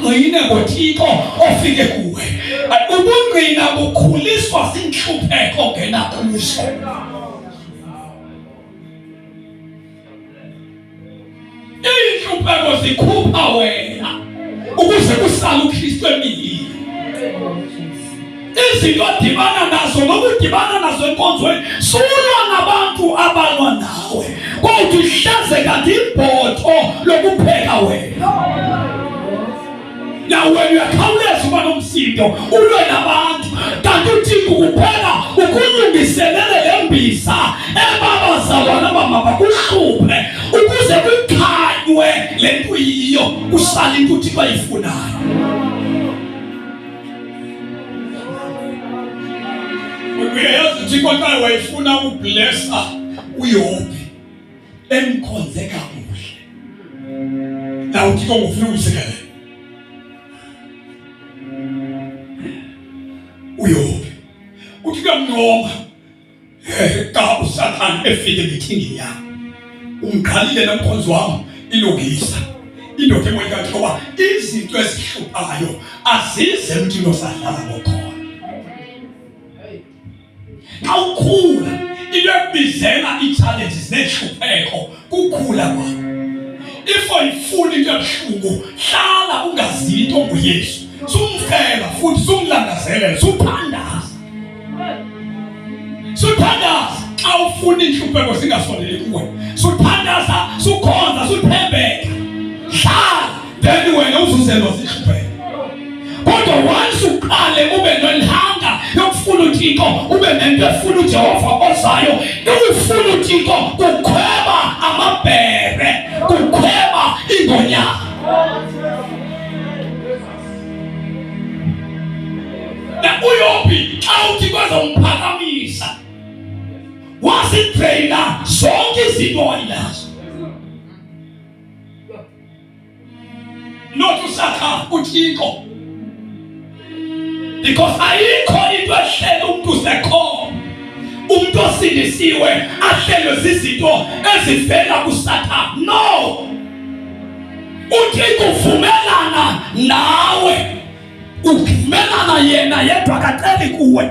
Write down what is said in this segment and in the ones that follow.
ubungqina ngoThixo ofike kuwe. Ubungqina bukhuliswa zinhlupheko ongena kuzo. Inhlupheko zikhupha wena ukuze kusale uKristu emini. Izinto odibana nazo nokudibana nazo enkonzweni sulwa nabantu abalwa nawe kodwa uhlaze kanti ibhotho lokupheka wena. Now when you are countless uba nomsindo ulwe nabantu kanti uThixo kuphela ukulungiselela lembiza ebabazalwana bamama kuhluphe ukuze kukhanywe lento yiyo usale into uThixo ayifunayo. Uyayazi uThixo xa wayefuna ukublessa uYobi emkhonze kakuhle. Now uThixo ngofuna ukusekela uYobi uthi kamnqoma xa uSathane efike ngethingini yakho umqhalile nomkhonzi wami ilungisa indoda emwenkathi ngoba izinto ezihluphayo azize emntwini osadlala ngokhona. Awukhula into ebizela i-challenges nehlupheko kukhula kwakho. If uyifuna into ebuhlungu hlala ungazi into nguYesu. Sumfela futhi sumlangazelela suthandaza. Suthandaza xa ufuna inhlupheko zingasondeli kuwe. Suthandaza sukhonza suthembeka. Hlala then wena uzuzelwa zihlupheko. Kodwa once uqale ube nolhanga yokufuna uThixo ube nento efuna uJehova ozayo ukufuna uThixo kukhweba amabhere kukhweba ingonyama. Na uYobi xa uThixo ezomphakamisa wasitraina zonke izinto ayinazo. Not uSathane uThixo because ayikho into ehlele umuntu sekho umuntu osindisiwe ahlelwe zizinto ezivela kuSathane. No, uThixo uvumelana nawe uvumelana yena yedwa akaceli kuwe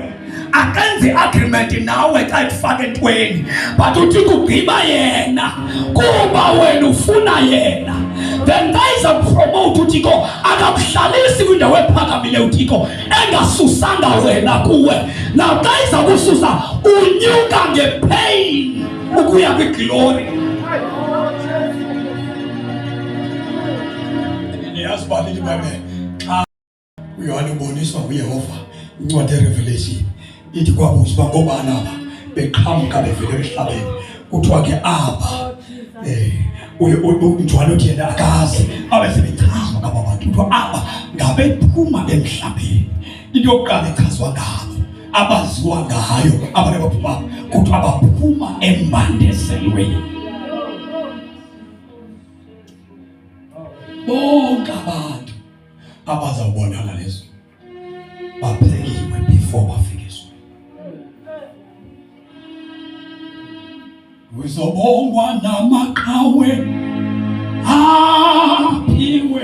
akenzi agreement nawe xa ifaka entweni but uThixo ugqiba yena kuba wena ufuna yena. Then there is a promote uThixo akakuhlalisi kwindawo ephakamile uThixo engasusanga wena kuwe. Now there is a kususa unyuka ngepain ukuya kwiglory. Niyazibhalile iBhayibheli xa uYohane uboniswa uYehova incwadi yeRevelation ithi kwabuzwa ngobani aba beqhamuka bevele emhlabeni kuthiwa ke aba uJohane uthi yena akazi abesebechaza ngaba bantu kuthiwa aba ngabephuma emhlabeni. Into yokuqala echazwa ngabo abaziwa ngayo abantu abaphuma kuthiwa abaphuma embandezelweni. Bonke abantu abazawubonana lezo baphekiwe before bafike ezweni. Uzobongwa namaqhawe aphiwe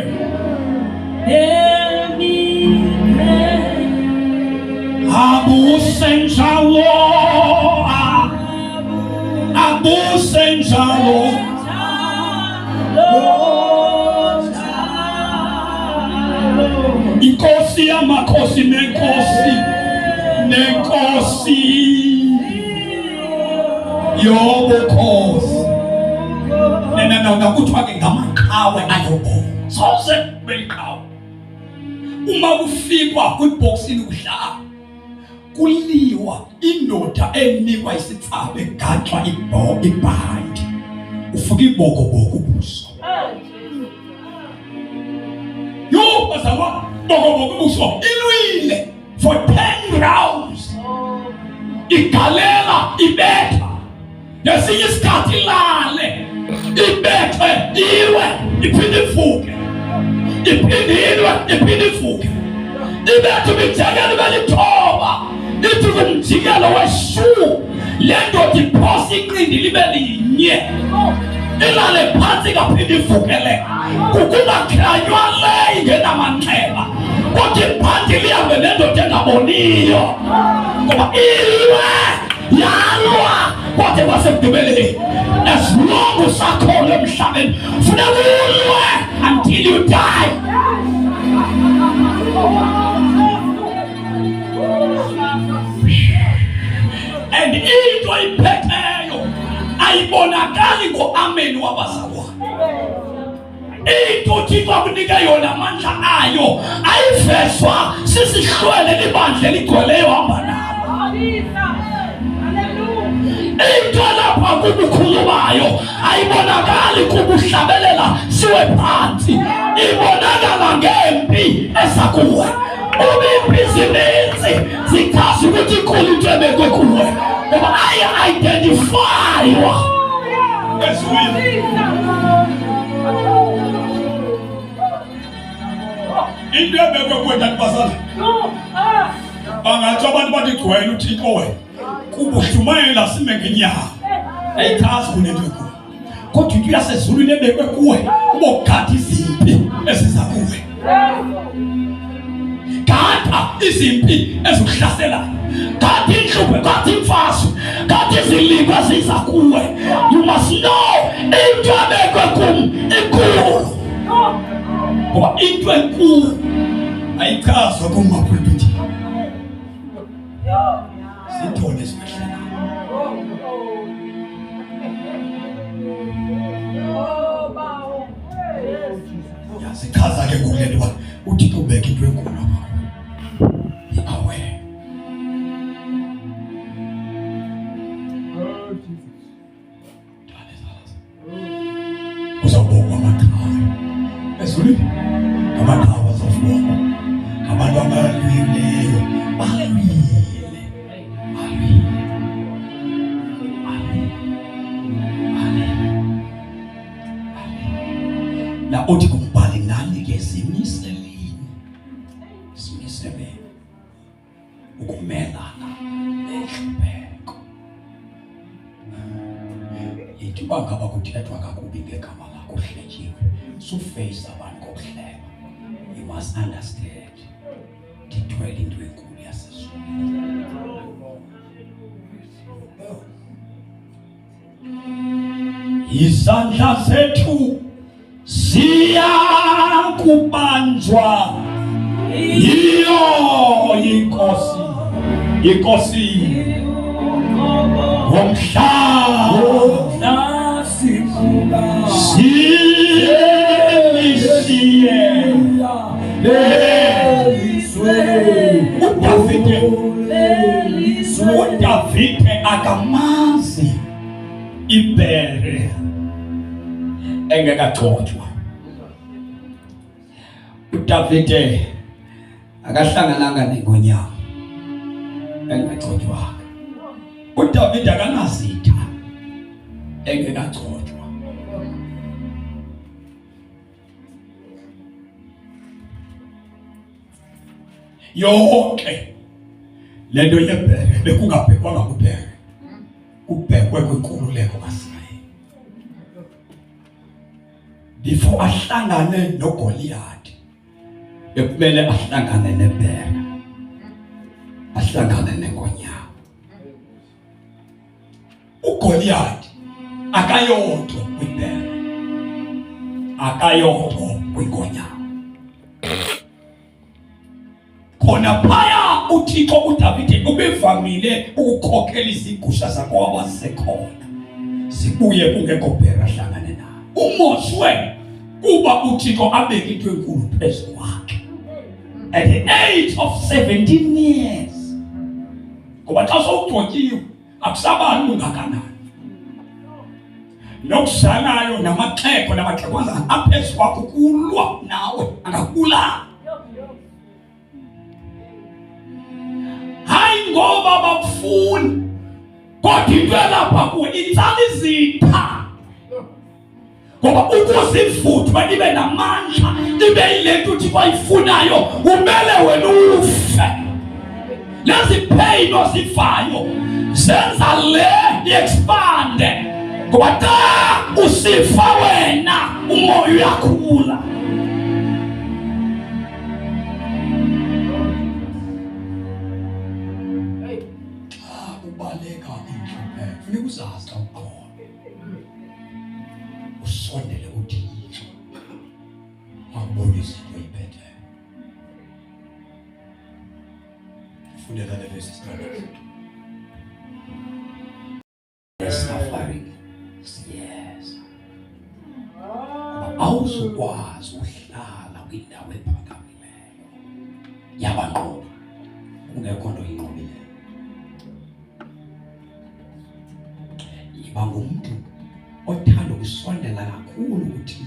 emine abusenjalo Inkosi yamakhosi nenkosi yobukhosi nena kuthiwa ke ngamaqhawe ayobonga soze beliqhawe. Uma kufikwa kwibhoksini kudlala kuliwa indoda enikwa isitsabe gaxwa ibhandi ufuka ibokoboko ubuso yo bazalwa bokoboko ubuso ilwile for 10 rounds igalela ibetha yesinye isikhathi lale ibethe iwe iphinde ifuke iphinde ifuke ibethe bijekela belithoba ithi kumjikelo weshu lento diphosi iqindi libe linye ilale phansi kaphinde ivukele kukungakhanywa leyo ingena manxeba kodwa ibhandi lihambe nendoda engaboniyo ngoba ilwe yalwa kodwa kwasekugqibeleni. As long usakhona emhlabeni funeka ulwe until you die. And into iphetheyo ayibonakali ngo-amen wabazalwane. Into uThixo akunika yona amandla ayo ayivezwa sisihlwele libandla eligcweleyo hamba nabo. Into lapha kubukhulumayo ayibonakali kubuhlabelela siwe phansi, ibonakala ngempi esakuwe. Ubimpi zininzi zichaza ukuthi inkulu into ebekwe kuwe ngoba ayi-identifywa ezweni. Into ebekwe kuwe ntatibazala bangatsho abantu bathi gcwele uThixo wena kubuhlumayela sime ngenyawo ayichazi kunento ekuwe kodwa into yasezulwini ebekwe kuwe ubogada izimpi eziza kuwe. Gada izimpi ezikuhlaselayo, gada inhlupho, gada imfazwe, gada izilimo eziza kuwe. You must know into ebekwe kum inkulu ngoba into enkulu ayichazwa kumapulpiti. Sithole simehlana yasichaza ke kulento ba uThixo ubeka into enkulu apha. Awe uzawubonga amathawa ezulwini, amathawa azawubonga abantu abalwileyo balwile. La uthi kumbhali nani ke zimiseleni ukumelana nenhlupheko. Yithi bangaba kuthethwa kakubi ngegama lakho uhletyiwe sufeyisa abantu kokuhleba. You must understand ndithwele into enkulu yasezulwini. Izandla zethu ziya kubanjwa yiyo inkosi womhlaba siyelisiye uDavide akamazi ibhere engekagcotshwa. uDavide akahlangananga nengonyama engekagcotshwanga. uDavide akanazitha engekagcotshwa. Yonke lento yebhere bekungabhekwanga kubhere, kubhekwe kwinkululeko kaSirayeli. Before ahlangane noGoliath bekumele ahlangane nebhere, ahlangane nenkonyama. uGoliath akayodwa kwibhere, akayodwa kwinkonyama. Khona phaya uThixo uDavide ubevamile ukukhokhela izigusha zakhe wabasekhona sibuye kungekho bhere ahlangane nayo. Umoshwe kuba uThixo abeke into enkulu phezu kwakhe at the age of 17 years. Ngoba xa sowugcotyiwe akusabani ungakanani, nokuzalayo namaxhego namaxhegwazana aphezu kwakho kulwa nawe angakubulala. Hayi ngoba bakufuni kodwa into elapha kuwe itsala izitha ngoba ukuzivuthwa ibe namandla ibe yile nto uThixo ayifunayo umele wena ufe. Lezi pain ozivayo zenza le i-expande ngoba xa usifa wena umoya uyakhula. Bonus uyiphethe. Fundela le verse standards. Suffering. Yes. Awuzokwazi uhlala kwindawo ephakamileyo. Yabanqoba. Kungekho nto inqobileyo. Yiba ngumuntu othanda ukusondela kakhulu kuThixo.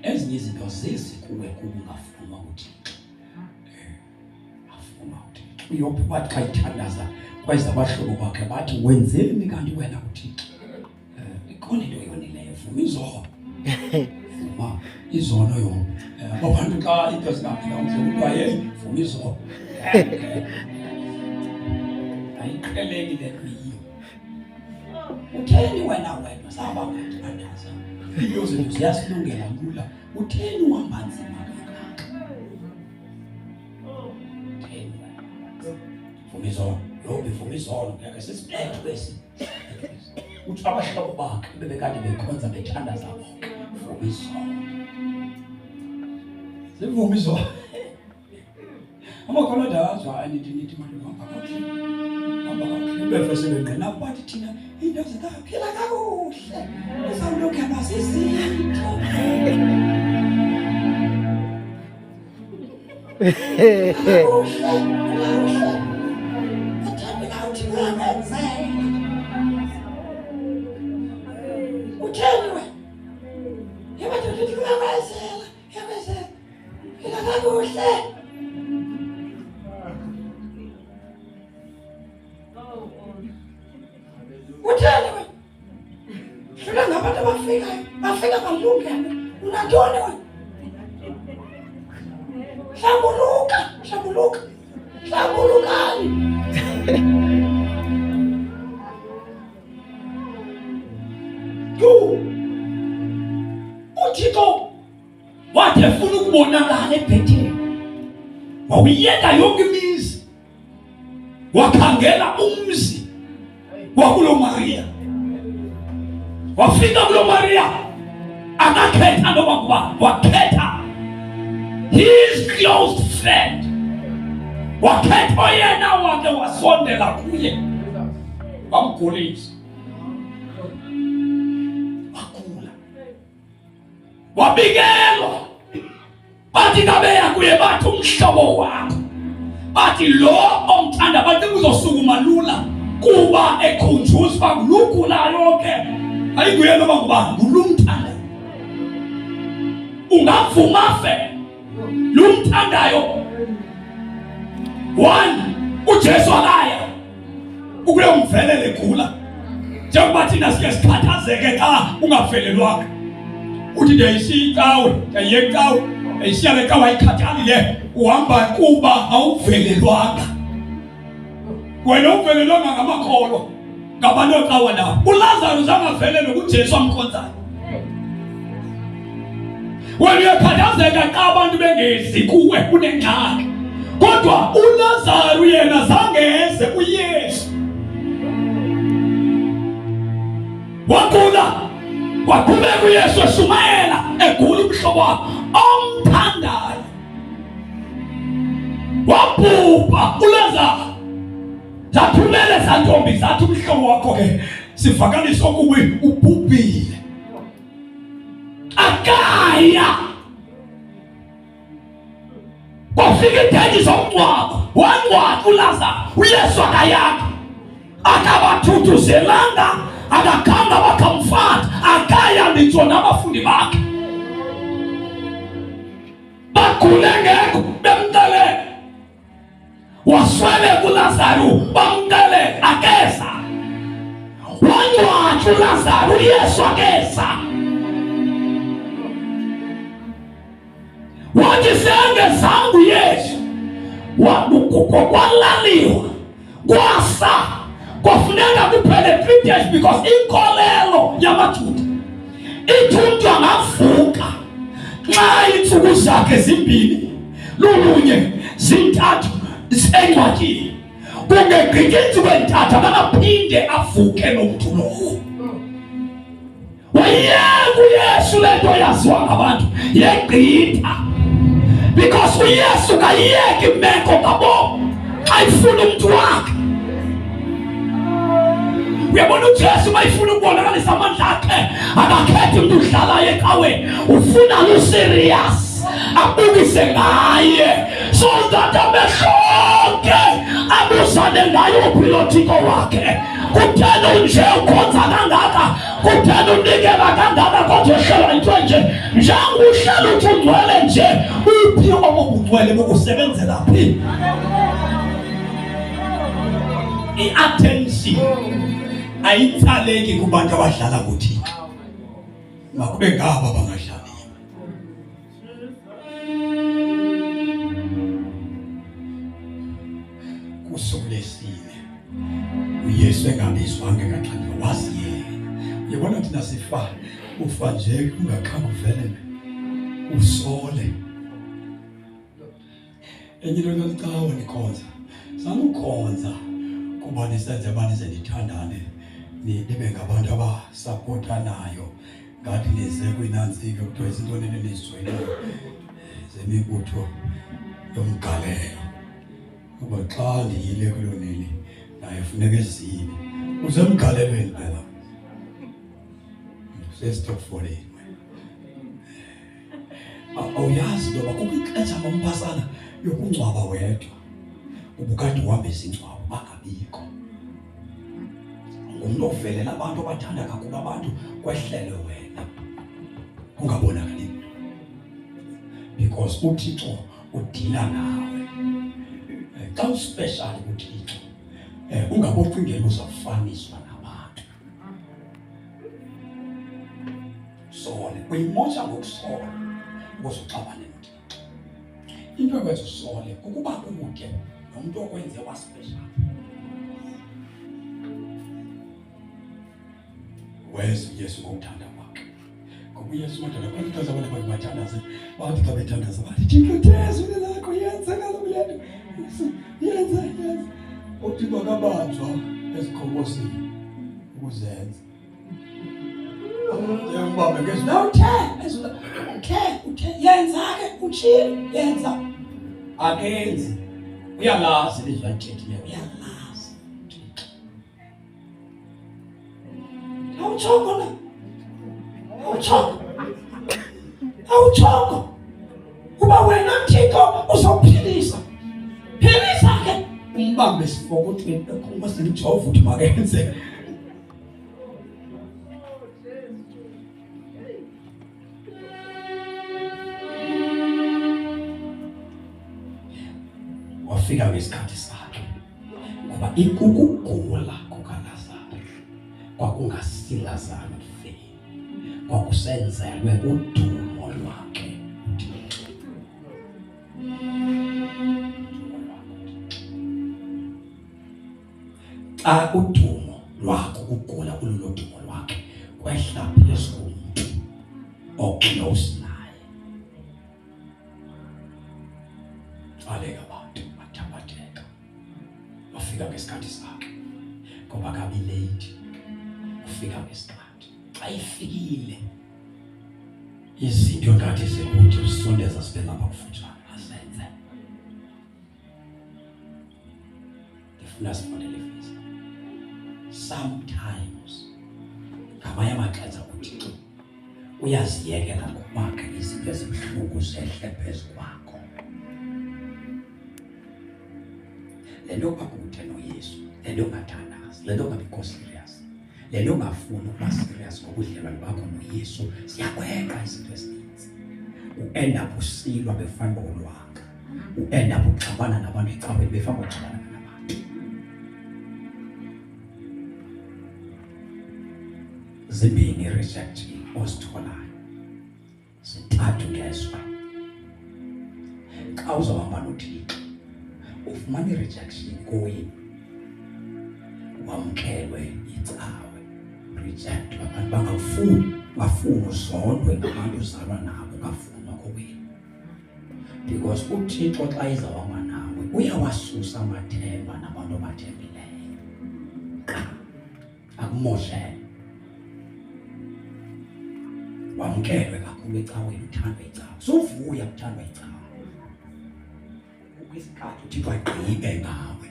Ezinye izinto zezikuwe kuba ungafuna uThixo. Afuna uThixo. uYobu wathi xa ithandaza kweza abahlobo bakhe bathi wenzeni kanti wena uThixo? Ikhona into yonileyo vuma izono. Vuma izono yona. Abantu xa into zingaphila umhlobo kwaye vuma izono. Ayiqheleki le kuyiyo. Utheni wena saba ukuthandaza? Izinto ziyasilungela lula. Utheni uhamba nzima kangaka? Utheni wena? Vuma izono. Vuma izono ngeke sisibethe bese. Uthi abahlobo bakhe bebekade bekhonza bethandaza bonke. Vuma izono. Sivuma izono. Amakhono adazwa anithi manje ngapha befese bengena bathi thina into zikaphila kakuhle esawulokhu abasizitho athanda ukuthi ngenzela utheni wena yabathi ngizela yabese phila kakuhle. Utheni wena? Fika ngabantu bafika balungele. Unantoni wena? Hlambulukani. Uthixo wathi efuna ukubonakala eBhetheli. Wawuyeka yonke imizi. Wakhangela umzi wakulo Maria. Wafika kulo Maria akakhetha noma kuba wakhetha his close friend. Wakhetha oyena wake wasondela kuye wamgulisa. Wakula. Wabikelwa. Bathi kabeya kuye bathi umhlobo wakho. Bathi lo omthanda bathi uzosukuma lula. Kuba ekhunjuzwa ngulugula yonke ayikuye noma ngubani ngulumthanda ungavuma fe lumthandayo. One uJesu akaya ukulo mvelele gula njengoba thina sike sikhathazeke xa ungavelelwanga uthi ndiyisikawe ndiyekawe ayishiyale kawa ikhathalile uhamba kuba awuvelelwanga. Wena uvelelwanga ngamakholwa ngabantu oqawa nabo. uLazarus angavelelwe kuJesu amkhonzayo. Wena uyakhathazeka xa abantu bengezi kuwe kunengxaki. Kodwa uLazarus yena zange eze kuYesu. Wakula waqhubeka uYesu eshumayela egula umhlobo wakhe omthandayo. Wabhubha uLazarus. Zathumele zantombi zathi umhlobo wakho ke sivakalisa ukuba ubhubhile. Akaya. Kwafika ideji zomngcwabo. Wangcwaba uLazarus. uYesu akayakho. Akabathuthuzelanga. Akakhanga bakamfata. Akaya nditsho nabafundi bakhe. Bakhule ngekho bemcele. Waswele kuLazarus bamcele akeza. Wangcwaba uLazarus uYesu akeza. Wathi senge zangu Yesu kwalaliwa kwasa kwafuneka kuphele 3 days because inkolelo yamaJuda ithi umuntu angavuka xa iintsuku zakhe zimbini lulunye zintathu encwadini kungegqithi intsuku entathu akaphinde avuke nomntu lowo. mayiyeke uYesu lento yaziwa ngabantu yegqitha, because uYesu kayiyeki imeko ngabo xa ifuna umuntu wakhe. Uyabona uJesu mayifuna ukubonakalisa amandla akhe akakhethi umuntu udlalayo ecaweni, ufuna lu-serious abukise ngaye so that amehlonke abuzane ngayo uphilotiko wakhe. Kutheni unje ukhonza kangaka, kutheni unikela kangaka kodwa uhlala into nje njengoba uhlala uthi ungcwele nje, uphi obungcwele bokusebenzela phi? I-attention ayitsaleki kubantu abadlala kuThixo, makube ngabo abangadlaliyo. Kusuku lesine uYesu engabizwanga kaxanduva wasiyeka. Uyabona thina sifa ufa nje ungakhange uvele usole. Enye into encawa nikhonza sanukhonza kuba nisenze abantu zenithandane, nibe ngabantu abasapotanayo, ngathi nize kwinantsika kuthiwa izinto nenizizweleyo zemibutho yomgalelo. Kuba xa ndiyile kulo nini naye funeka ezile usemgalelweni phela sesitokfoleni. Awuyazi ntoba kukho ixesha ngompasana yokungcwaba wedwa, ubukade uhamba izingcwabo bangabikho. Ngumntu ovelela abantu abathanda kakhulu abantu, kwehlele wena ungabonakali, because uThixo udila nawe. Xa uspecial kuThixo ungabocingela uzafaniswa nabantu. Sole uyimosha ngokusola ukuze uxabane noThixo. Into ekwenza usole kukuba kude nomuntu okwenze waspecial. Where's uYesu ngokuthanda kwakhe? Ngoba uYesu uthanda kwakhe into zabona abantu bathandaze, bathi xa bethandaza bathi Thixo Jesu lakho yenza ngalo yenza uThixo akabanjwa esikhobosini ukuzenza. Njengobaba ngezwi uthe yenza-ke utshile yenza akenzi. Uyalazi ilizwi alithethileyo, uyalazi Thixo. Awutshongo na, awutshongo kuba wena Thixo uzawuphilisa. Philisa ke umbambe isifoko uthi kuba simjova uthi makenze. Wafika ngesikhathi sakhe ngoba ikukugula kukaLazaro kwakungasilazaro kuphela, kwakusenzelwe udumo lwakhe. Xa udumo lwakho ukugula kuludumo lwakhe kwehla phezu komuntu okunosi naye, baleka abantu bathabatheka. Wafika ngesikhathi sakhe ngoba kabi late, ufika ngesikhathi. Xa ifikile izinto ngathi zikude usondeza sibe lapha kufutshane asenze. Ndifuna sifonele fisa. Sometimes ngamanye amaxesha uThixo uyaziyekela ngokwakhe izinto ezibuhlungu zehle phezu kwakho. Le nto kakude noYesu, le nto ungathandazi, le nto ungabikho serious, le nto ungafuni ukuba serious ngobudlelwane bakho noYesu, ziyakwenqa izinto ezininzi. U-end up usilwa befana ulwanga, u-end up uxabana nabantu ecaweni befana uxabana nabantu. Zimbini rejection ozitholayo, zintathu ngezwa. Xa uzawuhamba noThixo ufumana i-rejection kuye, wamkelwe icawe, reject abantu bangafuni, bafuna uzondwe ngabantu uzalwa nabo, bafunwa kuwena. Because uThixo xa izawuhamba nawe uyawasusa amathemba nabantu abathembileyo, akumoshe. wamkelwe kakhulu ecaweni, uthandwa icawa. Sovuya ukuthandwa icawa. Ukwisikhathi uThixo agqibe ngawe,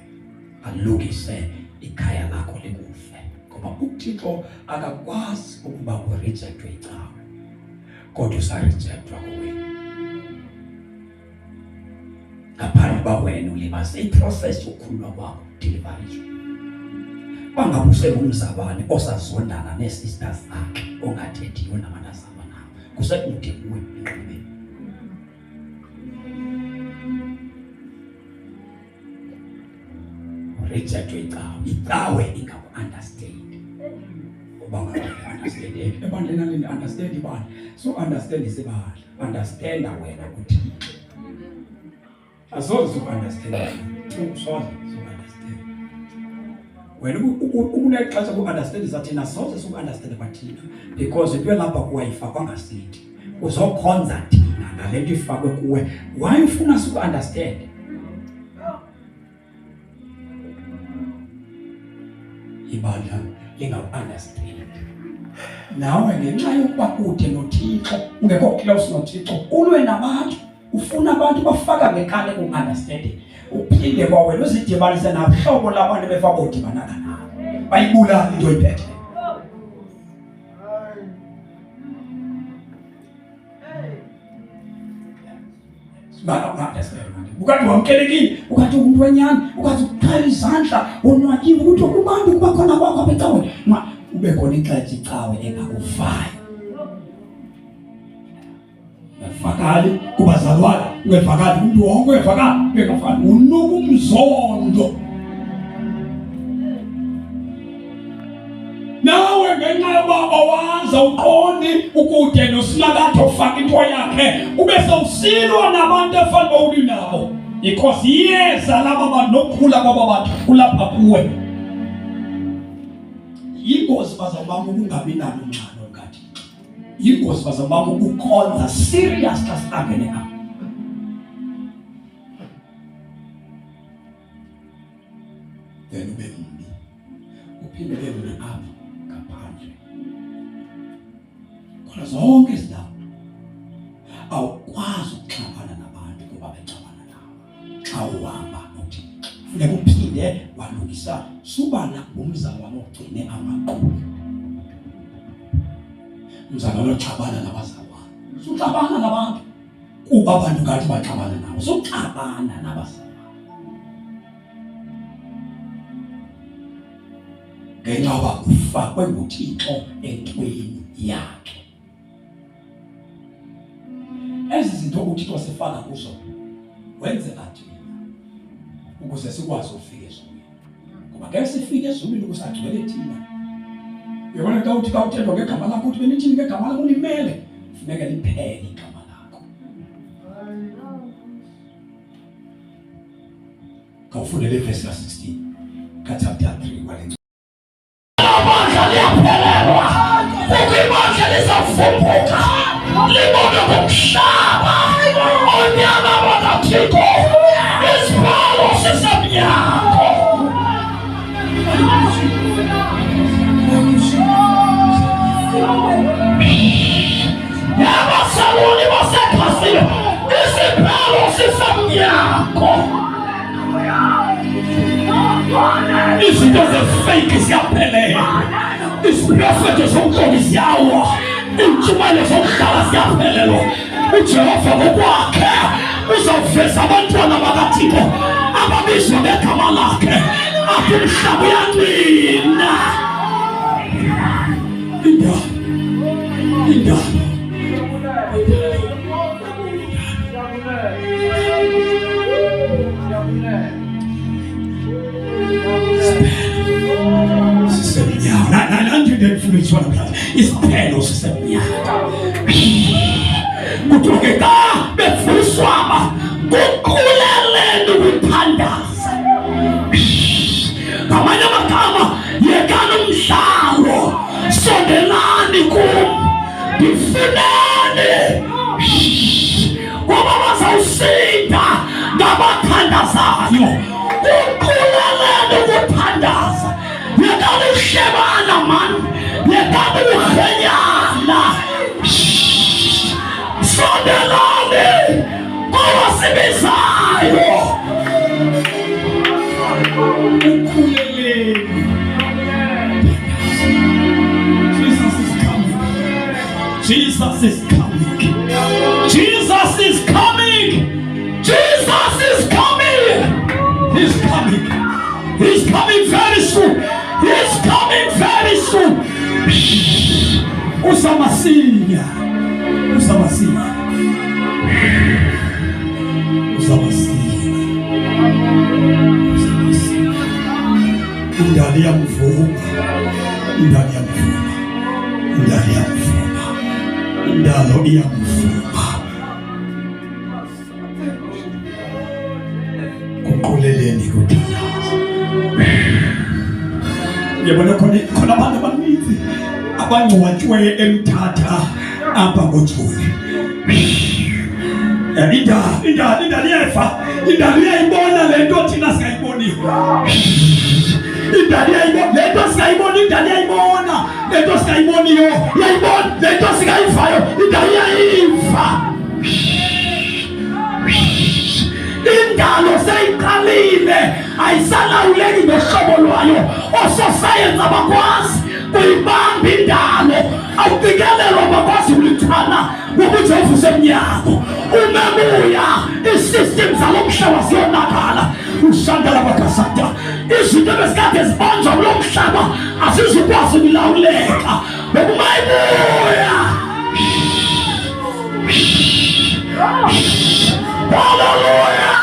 alungise ikhaya lakho likufe. Ngoba uThixo akakwazi ukuba urejectwe icawa, kodwa usarejectwa kuwena. Ngaphandle kuba wena ulibase iprocess yokukhululwa kwakho, deliverance. Bangabe usengumzabane osazondana nee-sisters zakhe, ongathethiyo namanazaba nawo, kusekude kuwe enqibeni. Rejectwe icawe ingaku-understand. Uba ngabe-understand ebandleni understand ibandla. So understand isibandla, understanda wena kuThixo. Asoze uku-understand, soze uku-understand. Wena ukunexesha ku-understand sathina, soze suku-understand bathina, because into elapha kuwe ayifakwa sithi. Uzokhonza thina ngale nto ifakwe kuwe. Why ufuna suku-understand? Ibandla lingaku-understand. Nawe ngenxa yokuba kude noThixo, ungekho close noThixo, ulwe nabantu, ufuna abantu bafaka ngekale ku-understanding. Uphinde kwa wena uzidibanise nahlobo labantu befaka odibanana nabo, bayibulala into oyiphethe. Ukathi wamkelekile, ukathi umuntu wenyani, ukathi uqala izandla, onwatyiwe, ukuthi kubantu kuba khona kwakho apha ecaweni. Ube khona ixesha icawe engakuvayo. Ungevakali kubazalwane, ungevakali umntu wonke, ungevakali, ungevakali unokumzondo. Nawe ngenxa yoba awaza uqondi ukude nosilakatho ufaka into yakhe, ube sewusilwa nabantu efanele uli nabo. Because iyeza laba bantu nokukhula kwaba bantu kulapha kuwe. Yingozi bazawubamba ukungabi nalo unxano kaThixo. Yingozi bazawubamba ukukhonza serious xa sihlangene apha. Then ube mbi, uphinde ube mbi apha ngaphandle. Khona zonke izindawo awukwazi ukuxabana nabantu kuba bexabana nawe. Xa uhamba noThixo funeka uphinde walungisa subana ngumzalwane ogcine amaqhubu. Umzalwane oxabana nabazalwane, suxabana nabantu kuba abantu ngathi baxabana nawe, suxabana nabazalwane. Ngenxa yoba ufakwe nguThixo entweni yakhe. Ezi zinto uThixo sifaka kuzo wenzela thina ukuze sikwazi ukufika ezulwini. Ngoba ngeke sifike ezulwini kusagcwele thina. Uyabona xa uthi xa uthethwa ngegama lakho uthi benithini ngegama lakho limele, funeka liphele igama lakho. Kawufundele verse 16 ka-chapter 3 walenza. Amandla liyaphelelwa, ukuyimandla lizavumbuka, libone ngomhlaba, onyana wakaThixo, isibalo sisemnyango. Yabasaluni basephasile, isibalo sisemnyango. Izinto zefake ziyaphelela, iziprofethi zomqondo ziyawa, iintshumayelo zomhlaba ziyaphelelwa. uJehova ngokwakhe uzaveza abantwana bakaThixo ababizwa ngegama lakhe, athi umhlaba uyaqina. Indaba isiphelo sisemnyama. Kuthiwa befuswaba kuquleleni ukuthandaza. Ngamanye amagama, yekani umdlalo, sondelani kum, ndifuneni, ngoba bazawusinda ngabathandazayo. Kuquleleni ukuthandaza, yekani uhlebana man, yekani urhenyana. esibizayo. Ukhuleleni. Jesus is coming. Jesus is coming. Jesus is coming. Jesus is coming. He's coming. He's coming very soon. He's coming very soon. Usamasinya. Usamasinya. Usamasinya. Usamasinya. Indali yamvuma. Indali yamvuma. Indali yamvuma. Indalo iyamvuma. Kuquleleni kuthandaza. Yabona khona abantu abaninzi abangcwatshwe eMthatha apha ngoJuni. Indali yefa. Indali iyayibona lento thina singayiboniyo. Indali iyayibona lento singayibona. Indali iyayibona lento singayiboniyo. Yayibona lento singayivayo. Indali iyayiva. Indalo seyiqalile ayisalawuleki ngohlobo lwayo. Ososayensi abakwazi kuyibamba indalo. Awuqikelelwa bakwazi ulithana ngokuJesu semnyango. Umebuya isystem zalomhlaba ziyonakala. Ushandala bakasata. Izinto bezikade zibanjwa kulo mhlaba azizukwazi ukulawuleka. Bekumayibuya. Hallelujah.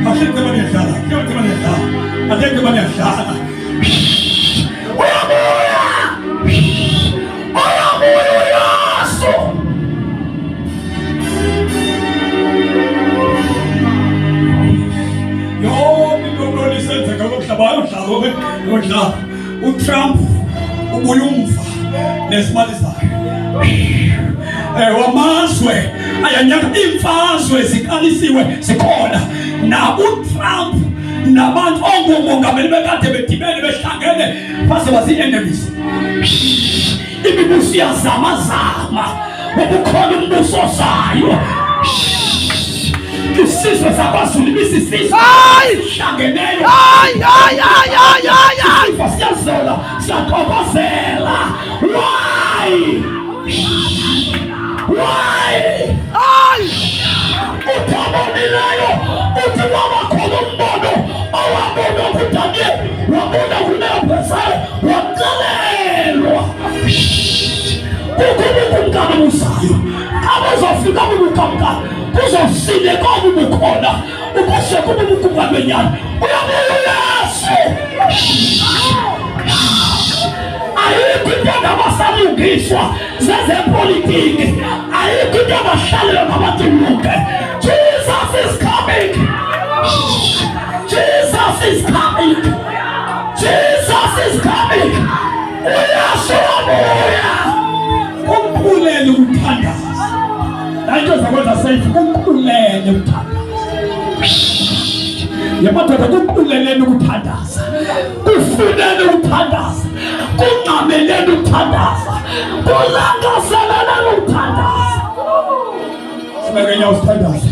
I think the money is done. I think the money is done. uTrump ubuyumva nesimali zakhe. Wamazwe ayanyaka imfazwe zikalisiwe zikhona na uTrump nabantu ongomongameli bekade bedibene behlangene phase bazi-enemies. Imibuso iyazamazama ukukhona umbuso ozayo. Isizwe sakwaZulu ibisisizwe sihlangeneyo. Siyazola, siyakhobozela. Why? Utabonileyo uthi wabakhona umbono owabona kudanye wabona kuleyo pesale waqalelwa. Kukumkana musayo abazofika kubukamkana kuzosile kobubukhona ukuse kububukumkana benyana uyabuya Yesu. Ayikho into abasalungiswa zezepolitiki. Ayikho into abahlalela ngabatuluke. Jesus is coming. Jesus is coming. Jesus is coming. Uyashubuya. Kumkhulele umthandazo. Into zakwenza safe kumkhulele umthandazo. Yamadoda kumkhuleleni ukuthandaza. Kufuneni ukuthandaza. Kunqameleni ukuthandaza. Kulangazeleleni ukuthandaza. Sibeke nyawo sithandaza.